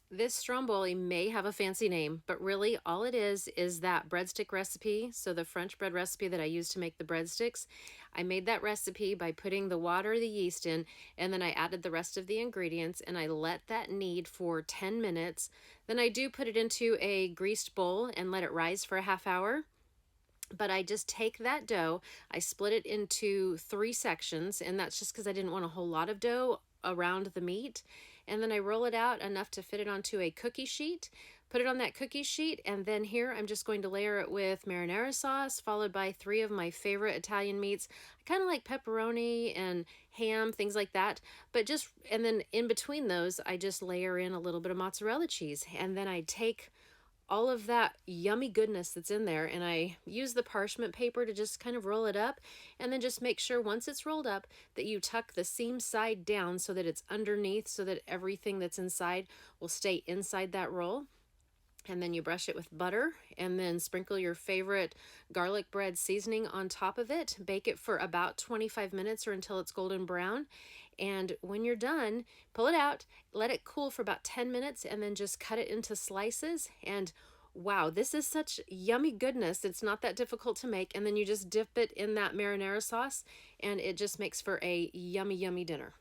This stromboli may have a fancy name, but really all it is that breadstick recipe. So the French bread recipe that I use to make the breadsticks, I made that recipe by putting the water, the yeast in, and then I added the rest of the ingredients and I let that knead for 10 minutes. Then I do put it into a greased bowl and let it rise for a half hour. But I just take that dough, I split it into 3 sections, and that's just because I didn't want a whole lot of dough around the meat. And then I roll it out enough to fit it onto a cookie sheet, put it on that cookie sheet, and then here I'm just going to layer it with marinara sauce, followed by 3 of my favorite Italian meats. I kind of like pepperoni and ham, things like that, but just, and then in between those, I just layer in a little bit of mozzarella cheese, and then I take all of that yummy goodness that's in there, and I use the parchment paper to just kind of roll it up, and then just make sure once it's rolled up that you tuck the seam side down so that it's underneath, so that everything that's inside will stay inside that roll. And then you brush it with butter and then sprinkle your favorite garlic bread seasoning on top of it. Bake it for about 25 minutes or until it's golden brown. And when you're done, pull it out, let it cool for about 10 minutes, and then just cut it into slices. And wow, this is such yummy goodness. It's not that difficult to make. And then you just dip it in that marinara sauce, and it just makes for a yummy, yummy dinner.